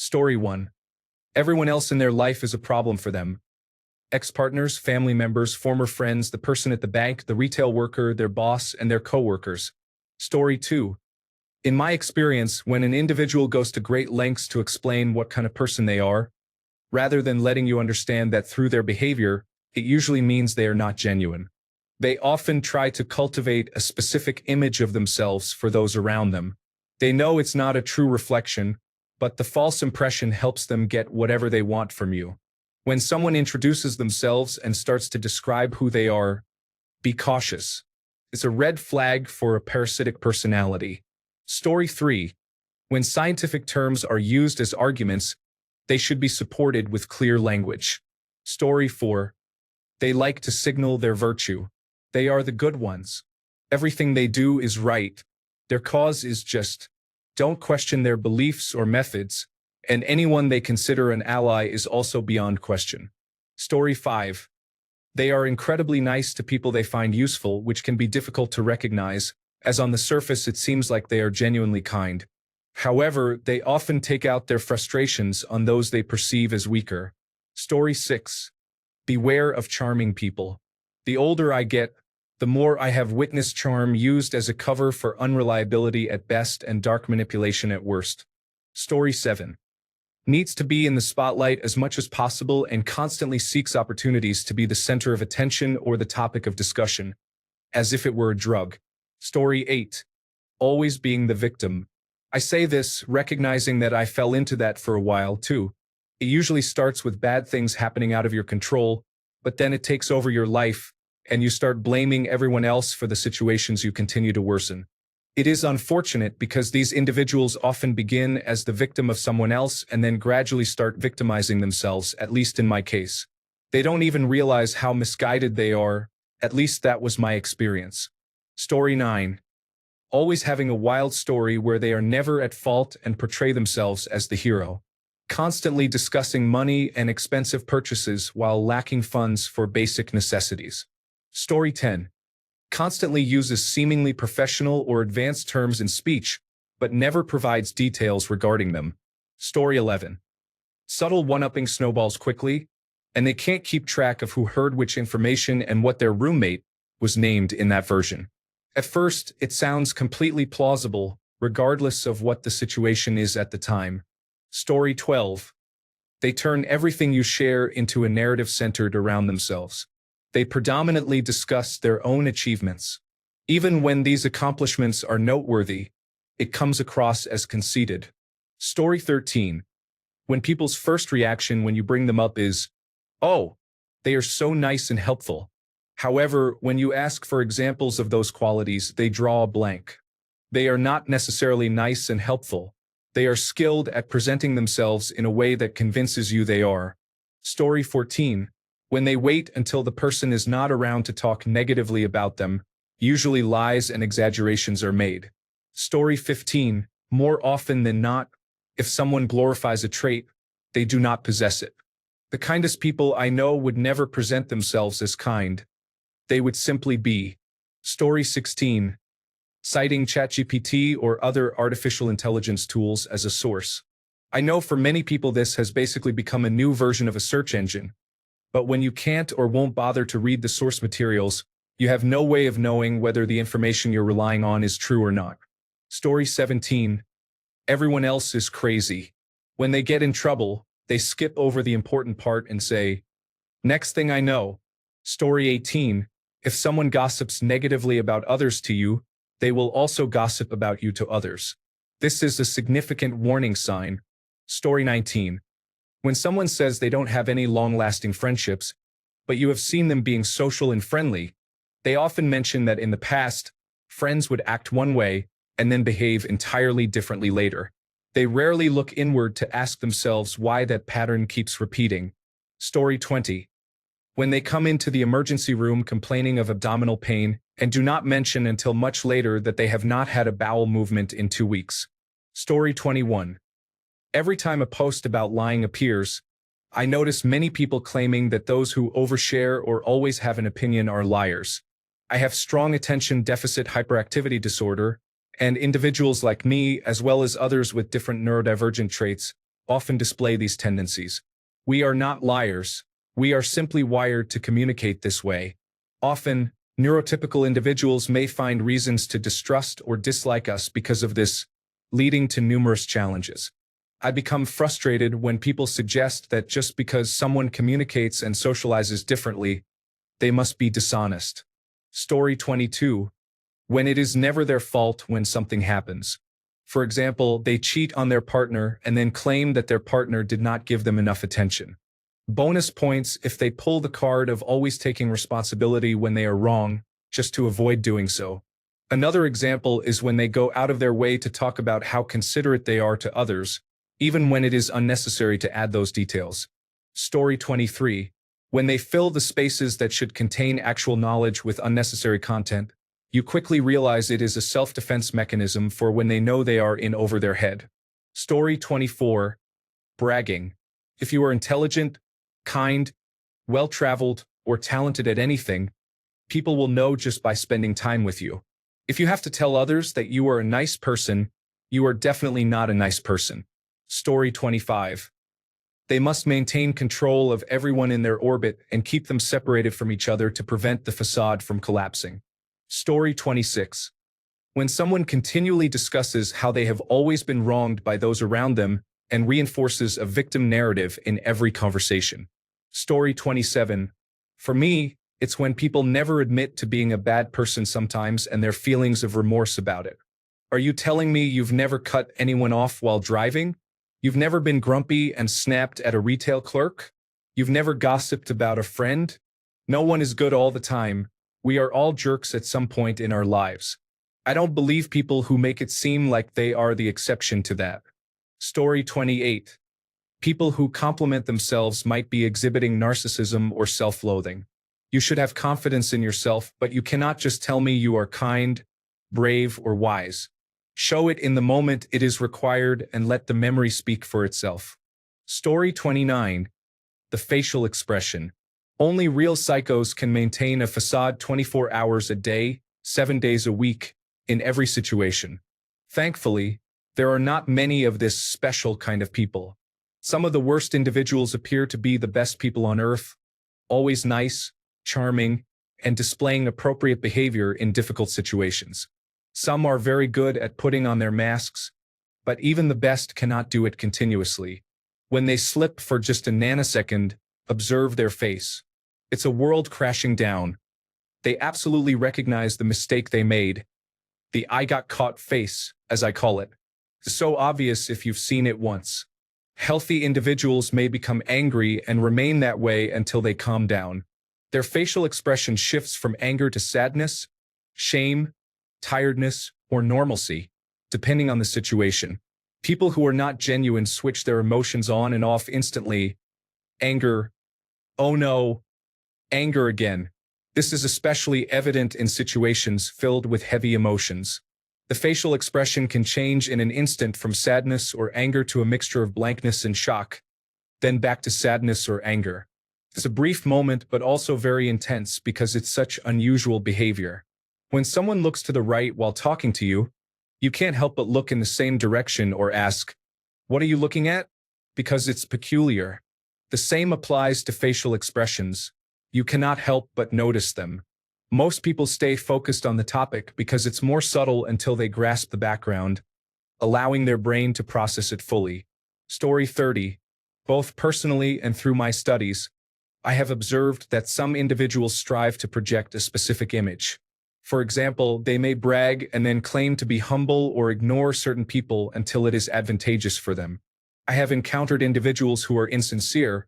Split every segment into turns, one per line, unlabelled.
Story 1. Everyone else in their life is a problem for them. Ex-partners, family members, former friends, the person at the bank, the retail worker, their boss, and their co-workers. Story 2. In my experience, when an individual goes to great lengths to explain what kind of person they are, rather than letting you understand that through their behavior, it usually means they are not genuine. They often try to cultivate a specific image of themselves for those around them. They know it's not a true reflection, but the false impression helps them get whatever they want from you. When someone introduces themselves and starts to describe who they are, be cautious. It's a red flag for a parasitic personality. Story 3. When scientific terms are used as arguments, they should be supported with clear language. Story 4. They like to signal their virtue. They are the good ones. Everything they do is right. Their cause is just. Don't question their beliefs or methods, and anyone they consider an ally is also beyond question. Story 5. They are incredibly nice to people they find useful, which can be difficult to recognize, as on the surface it seems like they are genuinely kind. However, they often take out their frustrations on those they perceive as weaker. Story 6. Beware of charming people. The older I get, the more I have witnessed charm used as a cover for unreliability at best and dark manipulation at worst. Story 7. Needs to be in the spotlight as much as possible and constantly seeks opportunities to be the center of attention or the topic of discussion, as if it were a drug. Story 8. Always being the victim. I say this recognizing that I fell into that for a while too. It usually starts with bad things happening out of your control, but then it takes over your life, and you start blaming everyone else for the situations you continue to worsen. It is unfortunate because these individuals often begin as the victim of someone else and then gradually start victimizing themselves, at least in my case. They don't even realize how misguided they are, at least that was my experience. Story 9. Always having a wild story where they are never at fault and portray themselves as the hero. Constantly discussing money and expensive purchases while lacking funds for basic necessities. Story 10. Constantly uses seemingly professional or advanced terms in speech, but never provides details regarding them. Story 11. Subtle one-upping snowballs quickly, and they can't keep track of who heard which information and what their roommate was named in that version. At first, it sounds completely plausible, regardless of what the situation is at the time. Story 12. They turn everything you share into a narrative centered around themselves. They predominantly discuss their own achievements. Even when these accomplishments are noteworthy, it comes across as conceited. Story 13. When people's first reaction when you bring them up is, "Oh, they are so nice and helpful." However, when you ask for examples of those qualities, they draw a blank. They are not necessarily nice and helpful. They are skilled at presenting themselves in a way that convinces you they are. Story 14. When they wait until the person is not around to talk negatively about them, usually lies and exaggerations are made. Story 15. More often than not, if someone glorifies a trait, they do not possess it. The kindest people I know would never present themselves as kind. They would simply be. Story 16. Citing ChatGPT or other artificial intelligence tools as a source. I know for many people this has basically become a new version of a search engine. But when you can't or won't bother to read the source materials, you have no way of knowing whether the information you're relying on is true or not. Story 17. Everyone else is crazy. When they get in trouble, they skip over the important part and say, "Next thing I know." Story 18. If someone gossips negatively about others to you, they will also gossip about you to others. This is a significant warning sign. Story 19. When someone says they don't have any long-lasting friendships, but you have seen them being social and friendly, they often mention that in the past, friends would act one way and then behave entirely differently later. They rarely look inward to ask themselves why that pattern keeps repeating. Story 20. When they come into the emergency room complaining of abdominal pain and do not mention until much later that they have not had a bowel movement in 2 weeks. Story 21. Every time a post about lying appears, I notice many people claiming that those who overshare or always have an opinion are liars. I have strong attention deficit hyperactivity disorder, and individuals like me, as well as others with different neurodivergent traits, often display these tendencies. We are not liars. We are simply wired to communicate this way. Often, neurotypical individuals may find reasons to distrust or dislike us because of this, leading to numerous challenges. I become frustrated when people suggest that just because someone communicates and socializes differently, they must be dishonest. Story 22. When it is never their fault when something happens. For example, they cheat on their partner and then claim that their partner did not give them enough attention. Bonus points if they pull the card of always taking responsibility when they are wrong, just to avoid doing so. Another example is when they go out of their way to talk about how considerate they are to others, even when it is unnecessary to add those details. Story 23. When they fill the spaces that should contain actual knowledge with unnecessary content, you quickly realize it is a self-defense mechanism for when they know they are in over their head. Story 24. Bragging. If you are intelligent, kind, well-traveled, or talented at anything, people will know just by spending time with you. If you have to tell others that you are a nice person, you are definitely not a nice person. Story 25. They must maintain control of everyone in their orbit and keep them separated from each other to prevent the facade from collapsing. Story 26. When someone continually discusses how they have always been wronged by those around them and reinforces a victim narrative in every conversation. Story 27. For me, it's when people never admit to being a bad person sometimes and their feelings of remorse about it. Are you telling me you've never cut anyone off while driving? You've never been grumpy and snapped at a retail clerk? You've never gossiped about a friend? No one is good all the time. We are all jerks at some point in our lives. I don't believe people who make it seem like they are the exception to that. Story 28. People who compliment themselves might be exhibiting narcissism or self-loathing. You should have confidence in yourself, but you cannot just tell me you are kind, brave, or wise. Show it in the moment it is required and let the memory speak for itself. Story 29. The facial expression. Only real psychos can maintain a facade 24 hours a day, 7 days a week, in every situation. Thankfully, there are not many of this special kind of people. Some of the worst individuals appear to be the best people on earth, always nice, charming, and displaying appropriate behavior in difficult situations. Some are very good at putting on their masks, but even the best cannot do it continuously. When they slip for just a nanosecond, observe their face. It's a world crashing down. They absolutely recognize the mistake they made. The "I got caught" face, as I call it. It's so obvious if you've seen it once. Healthy individuals may become angry and remain that way until they calm down. Their facial expression shifts from anger to sadness, shame, tiredness, or normalcy, depending on the situation. People who are not genuine switch their emotions on and off instantly. Anger. Oh no. Anger again. This is especially evident in situations filled with heavy emotions. The facial expression can change in an instant from sadness or anger to a mixture of blankness and shock, then back to sadness or anger. It's a brief moment but also very intense because it's such unusual behavior. When someone looks to the right while talking to you, you can't help but look in the same direction or ask, "What are you looking at?" Because it's peculiar. The same applies to facial expressions. You cannot help but notice them. Most people stay focused on the topic because it's more subtle until they grasp the background, allowing their brain to process it fully. Story 30. Both personally and through my studies, I have observed that some individuals strive to project a specific image. For example, they may brag and then claim to be humble or ignore certain people until it is advantageous for them. I have encountered individuals who are insincere,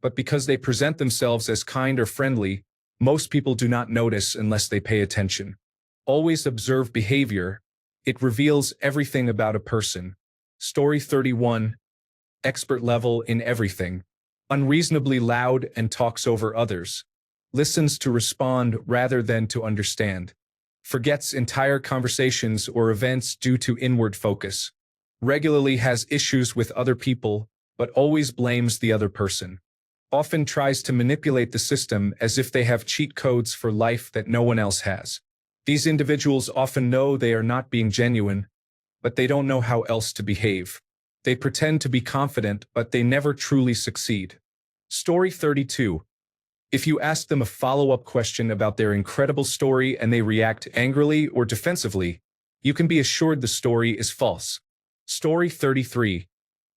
but because they present themselves as kind or friendly, most people do not notice unless they pay attention. Always observe behavior. It reveals everything about a person. Story 31. Expert level in everything. Unreasonably loud and talks over others. Listens to respond rather than to understand. Forgets entire conversations or events due to inward focus. Regularly has issues with other people, but always blames the other person. Often tries to manipulate the system as if they have cheat codes for life that no one else has. These individuals often know they are not being genuine, but they don't know how else to behave. They pretend to be confident, but they never truly succeed. Story 32. If you ask them a follow-up question about their incredible story and they react angrily or defensively, you can be assured the story is false. Story 33.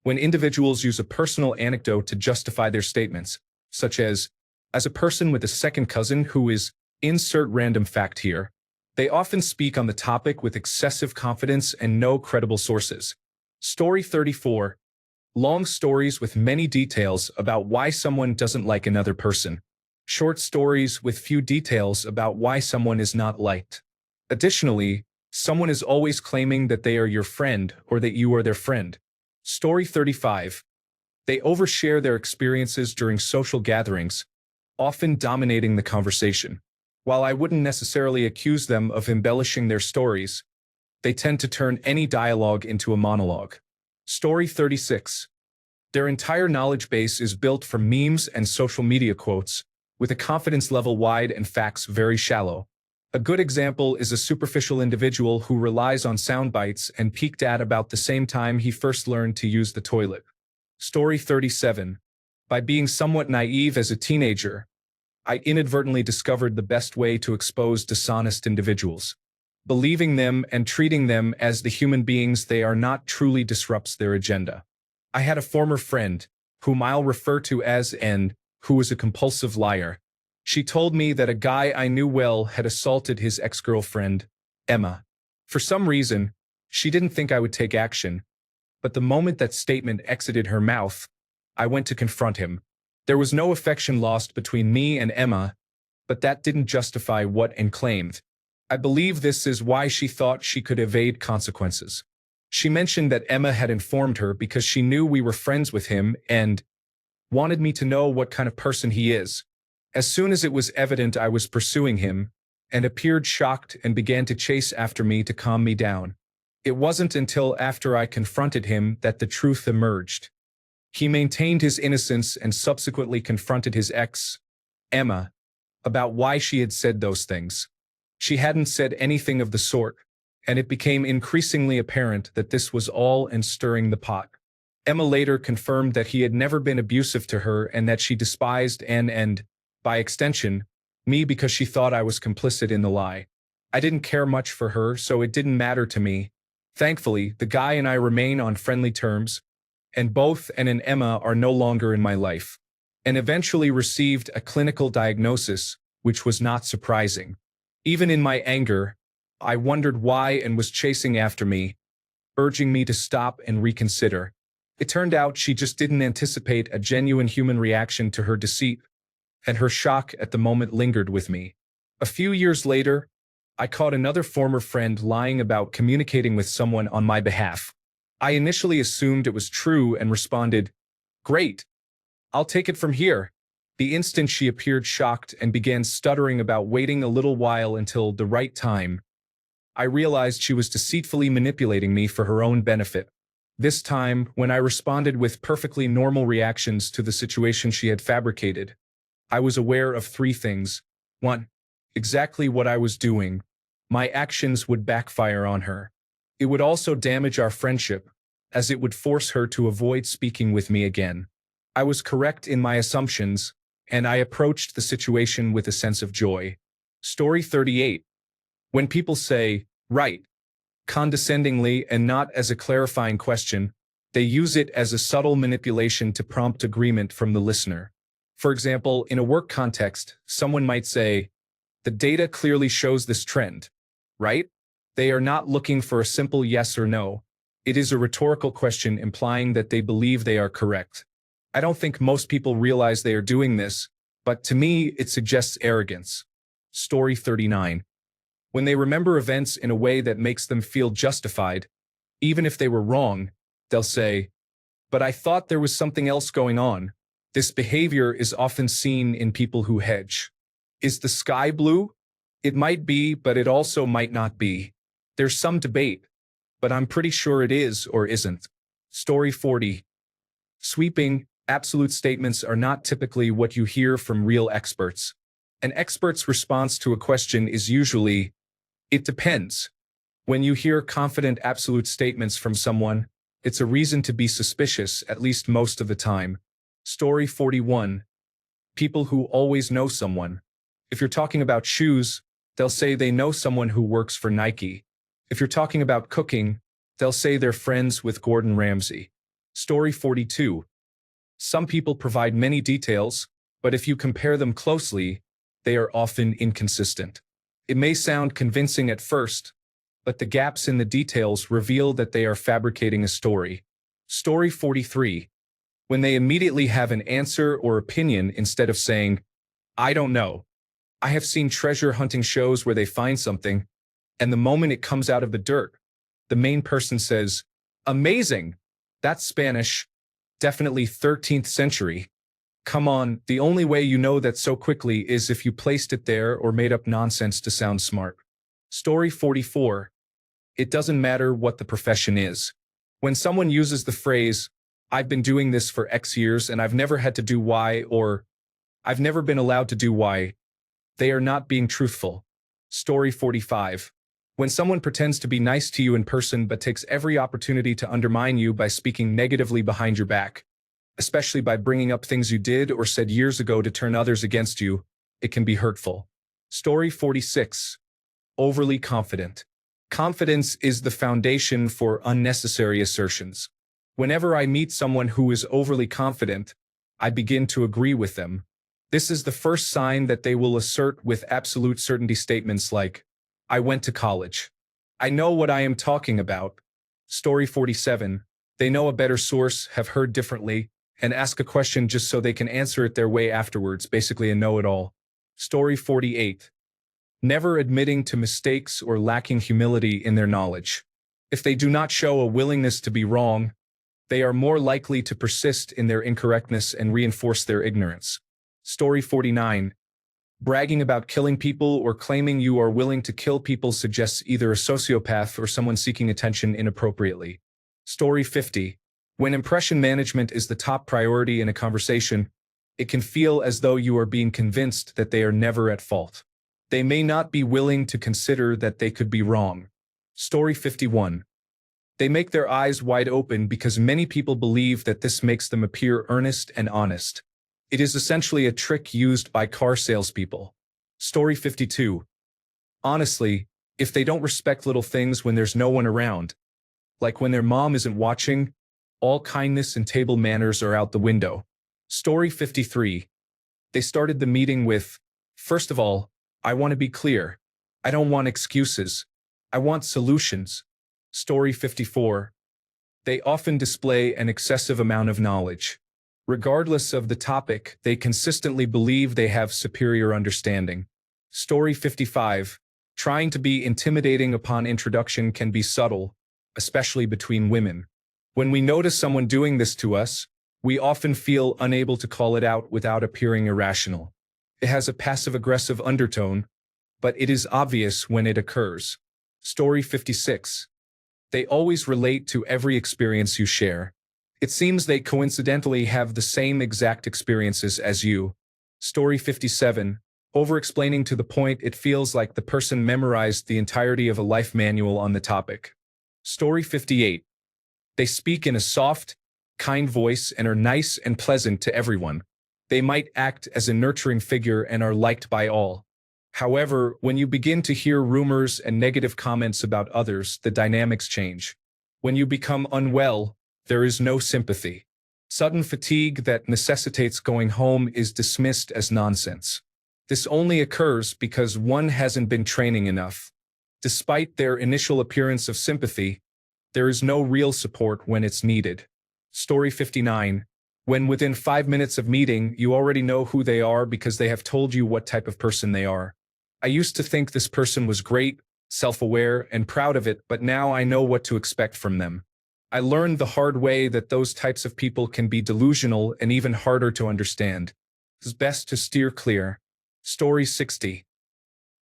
When individuals use a personal anecdote to justify their statements, such as a person with a second cousin who is, insert random fact here, they often speak on the topic with excessive confidence and no credible sources. Story 34. Long stories with many details about why someone doesn't like another person. Short stories with few details about why someone is not liked. Additionally, someone is always claiming that they are your friend or that you are their friend. Story 35. They overshare their experiences during social gatherings, often dominating the conversation. While I wouldn't necessarily accuse them of embellishing their stories, they tend to turn any dialogue into a monologue. Story 36. Their entire knowledge base is built from memes and social media quotes, with a confidence level wide and facts very shallow. A good example is a superficial individual who relies on sound bites and peaked at about the same time he first learned to use the toilet. Story 37. By being somewhat naive as a teenager, I inadvertently discovered the best way to expose dishonest individuals. Believing them and treating them as the human beings they are not truly disrupts their agenda. I had a former friend, whom I'll refer to as N, who was a compulsive liar. She told me that a guy I knew well had assaulted his ex-girlfriend, Emma. For some reason, she didn't think I would take action, but the moment that statement exited her mouth, I went to confront him. There was no affection lost between me and Emma, but that didn't justify what N claimed. I believe this is why she thought she could evade consequences. She mentioned that Emma had informed her because she knew we were friends with him and wanted me to know what kind of person he is. As soon as it was evident I was pursuing him, and appeared shocked and began to chase after me to calm me down. It wasn't until after I confronted him that the truth emerged. He maintained his innocence and subsequently confronted his ex, Emma, about why she had said those things. She hadn't said anything of the sort, and it became increasingly apparent that this was all and stirring the pot. Emma later confirmed that he had never been abusive to her and that she despised and, by extension, me because she thought I was complicit in the lie. I didn't care much for her, so it didn't matter to me. Thankfully, the guy and I remain on friendly terms, and both N and Emma are no longer in my life, and eventually received a clinical diagnosis, which was not surprising. Even in my anger, I wondered why and was chasing after me, urging me to stop and reconsider. It turned out she just didn't anticipate a genuine human reaction to her deceit, and her shock at the moment lingered with me. A few years later, I caught another former friend lying about communicating with someone on my behalf. I initially assumed it was true and responded, "Great, I'll take it from here." The instant she appeared shocked and began stuttering about waiting a little while until the right time, I realized she was deceitfully manipulating me for her own benefit. This time, when I responded with perfectly normal reactions to the situation she had fabricated, I was aware of three things. 1. Exactly what I was doing. My actions would backfire on her. It would also damage our friendship, as it would force her to avoid speaking with me again. I was correct in my assumptions, and I approached the situation with a sense of joy. Story 38. When people say, "Right," condescendingly and not as a clarifying question, they use it as a subtle manipulation to prompt agreement from the listener. For example, in a work context, someone might say, "The data clearly shows this trend," right? They are not looking for a simple yes or no. It is a rhetorical question implying that they believe they are correct. I don't think most people realize they are doing this, but to me, it suggests arrogance. Story 39. When they remember events in a way that makes them feel justified, even if they were wrong, they'll say, "But I thought there was something else going on." This behavior is often seen in people who hedge. Is the sky blue? It might be, but it also might not be. There's some debate, but I'm pretty sure it is or isn't. Story 40. Sweeping, absolute statements are not typically what you hear from real experts. An expert's response to a question is usually, "It depends." When you hear confident absolute statements from someone, It's a reason to be suspicious, at least most of the time. Story 41. People who always know someone. If you're talking about shoes, they'll say they know someone who works for Nike. If you're talking about cooking, they'll say they're friends with Gordon Ramsay. Story 42. Some people provide many details, but if you compare them closely, they are often inconsistent. It may sound convincing at first, but the gaps in the details reveal that they are fabricating a story. Story 43. When they immediately have an answer or opinion instead of saying, I don't know. I have seen treasure hunting shows where they find something, and the moment it comes out of the dirt, the main person says, amazing! That's Spanish. Definitely 13th century. Come on, the only way you know that so quickly is if you placed it there or made up nonsense to sound smart. Story 44. It doesn't matter what the profession is. When someone uses the phrase, I've been doing this for X years and I've never had to do Y, or I've never been allowed to do Y, they are not being truthful. Story 45. When someone pretends to be nice to you in person but takes every opportunity to undermine you by speaking negatively behind your back, especially by bringing up things you did or said years ago to turn others against you, it can be hurtful. Story 46. Overly confident. Confidence is the foundation for unnecessary assertions. Whenever I meet someone who is overly confident, I begin to agree with them. This is the first sign that they will assert with absolute certainty statements like, I went to college. I know what I am talking about. Story 47. They know a better source, have heard differently, and ask a question just so they can answer it their way afterwards, basically a know-it-all. Story 48. Never admitting to mistakes or lacking humility in their knowledge. If they do not show a willingness to be wrong, they are more likely to persist in their incorrectness and reinforce their ignorance. Story 49. Bragging about killing people or claiming you are willing to kill people suggests either a sociopath or someone seeking attention inappropriately. Story 50. When impression management is the top priority in a conversation, it can feel as though you are being convinced that they are never at fault. They may not be willing to consider that they could be wrong. Story 51. They make their eyes wide open because many people believe that this makes them appear earnest and honest. It is essentially a trick used by car salespeople. Story 52. Honestly, if they don't respect little things when there's no one around, like when their mom isn't watching, all kindness and table manners are out the window. Story 53. They started the meeting with, first of all, I want to be clear. I don't want excuses. I want solutions. Story 54. They often display an excessive amount of knowledge. Regardless of the topic, they consistently believe they have superior understanding. Story 55. Trying to be intimidating upon introduction can be subtle, especially between women. When we notice someone doing this to us, we often feel unable to call it out without appearing irrational. It has a passive-aggressive undertone, but it is obvious when it occurs. Story 56. They always relate to every experience you share. It seems they coincidentally have the same exact experiences as you. Story 57. Over-explaining to the point it feels like the person memorized the entirety of a life manual on the topic. Story 58. They speak in a soft, kind voice and are nice and pleasant to everyone. They might act as a nurturing figure and are liked by all. However, when you begin to hear rumors and negative comments about others, the dynamics change. When you become unwell, there is no sympathy. Sudden fatigue that necessitates going home is dismissed as nonsense. This only occurs because one hasn't been training enough. Despite their initial appearance of sympathy, there is no real support when it's needed. Story 59. When within 5 minutes of meeting, you already know who they are because they have told you what type of person they are. I used to think this person was great, self-aware, and proud of it, but now I know what to expect from them. I learned the hard way that those types of people can be delusional and even harder to understand. It's best to steer clear. Story 60.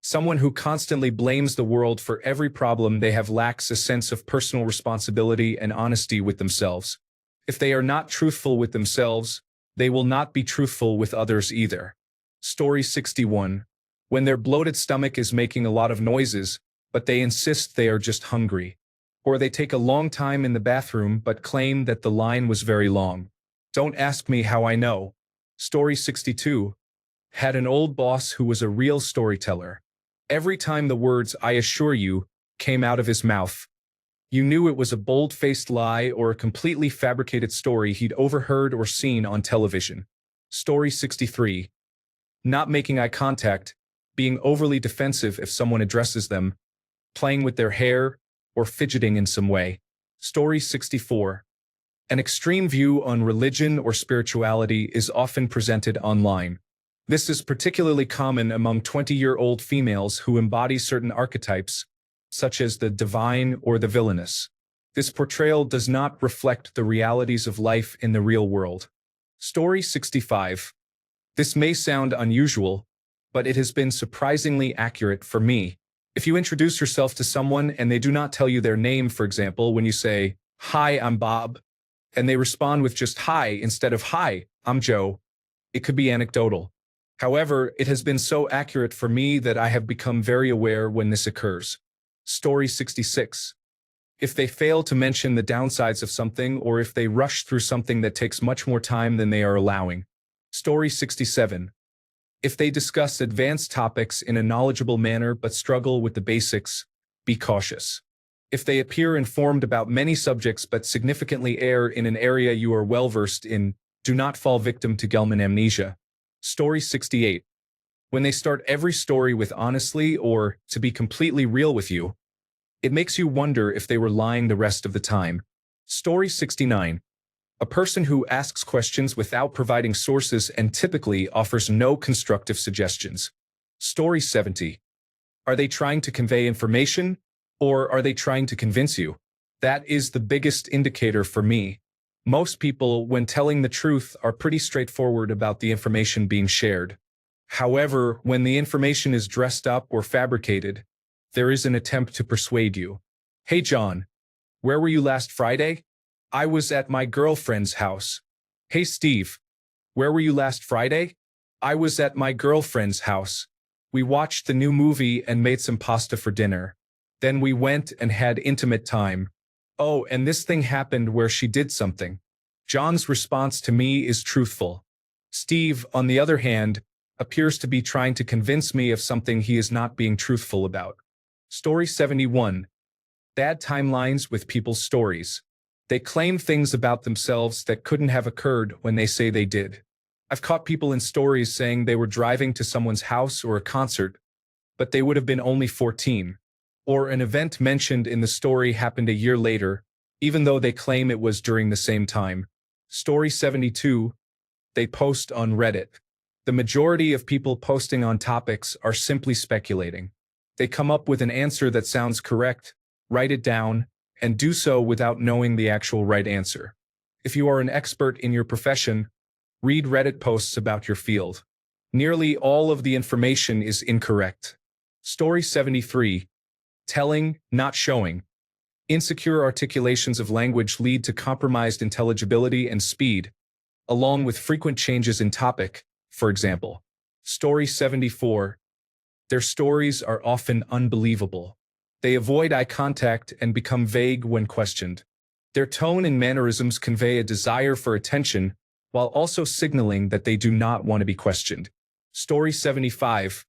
Someone who constantly blames the world for every problem they have lacks a sense of personal responsibility and honesty with themselves. If they are not truthful with themselves, they will not be truthful with others either. Story 61. When their bloated stomach is making a lot of noises, but they insist they are just hungry. Or they take a long time in the bathroom but claim that the line was very long. Don't ask me how I know. Story 62. Had an old boss who was a real storyteller. Every time the words "I assure you" came out of his mouth, you knew it was a bold-faced lie or a completely fabricated story he'd overheard or seen on television. Story 63. Not making eye contact, being overly defensive if someone addresses them, playing with their hair, or fidgeting in some way. Story 64. An extreme view on religion or spirituality is often presented online. This is particularly common among 20-year-old females who embody certain archetypes, such as the divine or the villainous. This portrayal does not reflect the realities of life in the real world. Story 65. This may sound unusual, but it has been surprisingly accurate for me. If you introduce yourself to someone and they do not tell you their name, for example, when you say, "Hi, I'm Bob," and they respond with just "Hi" instead of "Hi, I'm Joe," it could be anecdotal. However, it has been so accurate for me that I have become very aware when this occurs. Story 66. If they fail to mention the downsides of something or if they rush through something that takes much more time than they are allowing. Story 67. If they discuss advanced topics in a knowledgeable manner but struggle with the basics, be cautious. If they appear informed about many subjects but significantly err in an area you are well versed in, do not fall victim to Gelman amnesia. Story 68. When they start every story with "honestly" or "to be completely real with you," it makes you wonder if they were lying the rest of the time. Story 69. A person who asks questions without providing sources and typically offers no constructive suggestions. Story 70. Are they trying to convey information, or are they trying to convince you? That is the biggest indicator for me. Most people, when telling the truth, are pretty straightforward about the information being shared. However, when the information is dressed up or fabricated, there is an attempt to persuade you. "Hey John, where were you last Friday?" "I was at my girlfriend's house." "Hey Steve, where were you last Friday?" "I was at my girlfriend's house. We watched the new movie and made some pasta for dinner. Then we went and had intimate time. Oh, and this thing happened where she did something." John's response to me is truthful. Steve, on the other hand, appears to be trying to convince me of something he is not being truthful about. Story 71. Bad timelines with people's stories. They claim things about themselves that couldn't have occurred when they say they did. I've caught people in stories saying they were driving to someone's house or a concert, but they would have been only 14. Or an event mentioned in the story happened a year later, even though they claim it was during the same time. Story 72. They post on Reddit. The majority of people posting on topics are simply speculating. They come up with an answer that sounds correct, write it down, and do so without knowing the actual right answer. If you are an expert in your profession, read Reddit posts about your field. Nearly all of the information is incorrect. Story 73. Telling, not showing. Insecure articulations of language lead to compromised intelligibility and speed, along with frequent changes in topic, for example. Story 74. Their stories are often unbelievable. They avoid eye contact and become vague when questioned. Their tone and mannerisms convey a desire for attention while also signaling that they do not want to be questioned. Story 75.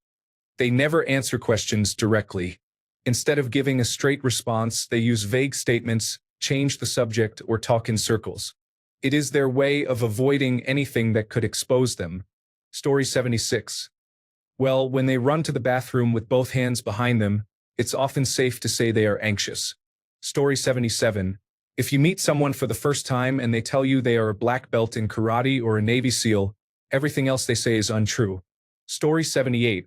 They never answer questions directly. Instead of giving a straight response, they use vague statements, change the subject, or talk in circles. It is their way of avoiding anything that could expose them. Story 76. Well, when they run to the bathroom with both hands behind them, it's often safe to say they are anxious. Story 77. If you meet someone for the first time and they tell you they are a black belt in karate or a Navy SEAL, everything else they say is untrue. Story 78.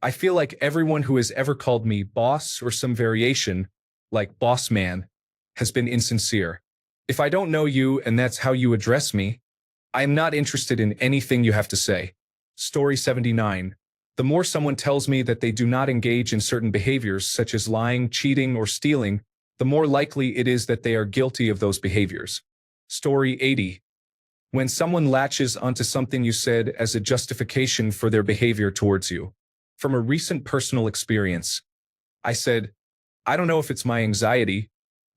I feel like everyone who has ever called me boss or some variation, like boss man, has been insincere. If I don't know you and that's how you address me, I am not interested in anything you have to say. Story 79. The more someone tells me that they do not engage in certain behaviors such as lying, cheating, or stealing, the more likely it is that they are guilty of those behaviors. Story 80. When someone latches onto something you said as a justification for their behavior towards you. From a recent personal experience, I said, "I don't know if it's my anxiety,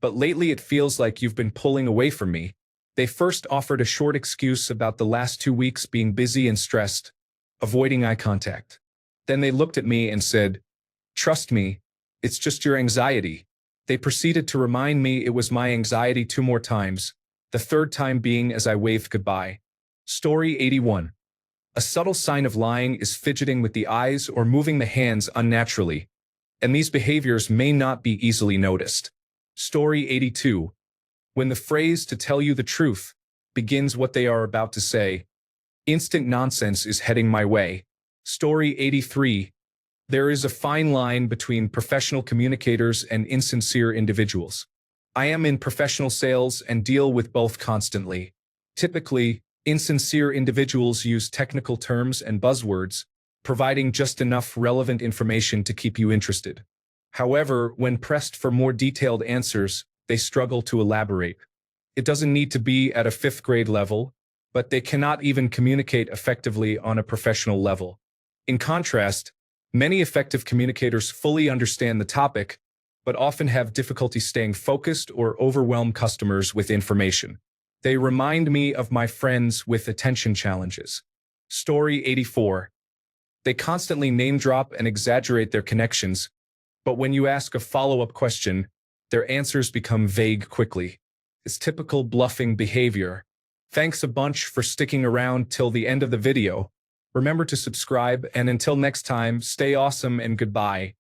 but lately it feels like you've been pulling away from me. They first offered a short excuse about the last 2 weeks being busy and stressed, avoiding eye contact. Then they looked at me and said, "Trust me, it's just your anxiety." They proceeded to remind me it was my anxiety 2 more times, the third time being as I waved goodbye. Story 81. A subtle sign of lying is fidgeting with the eyes or moving the hands unnaturally, and these behaviors may not be easily noticed. Story 82. When the phrase "to tell you the truth" begins what they are about to say, instant nonsense is heading my way. Story 83. There is a fine line between professional communicators and insincere individuals. I am in professional sales and deal with both constantly. Typically, insincere individuals use technical terms and buzzwords, providing just enough relevant information to keep you interested. However, when pressed for more detailed answers, they struggle to elaborate. It doesn't need to be at a fifth-grade level, but they cannot even communicate effectively on a professional level. In contrast, many effective communicators fully understand the topic, but often have difficulty staying focused or overwhelm customers with information. They remind me of my friends with attention challenges. Story 84. They constantly name-drop and exaggerate their connections, but when you ask a follow-up question, their answers become vague quickly. It's typical bluffing behavior. Thanks a bunch for sticking around till the end of the video. Remember to subscribe, and until next time, stay awesome and goodbye.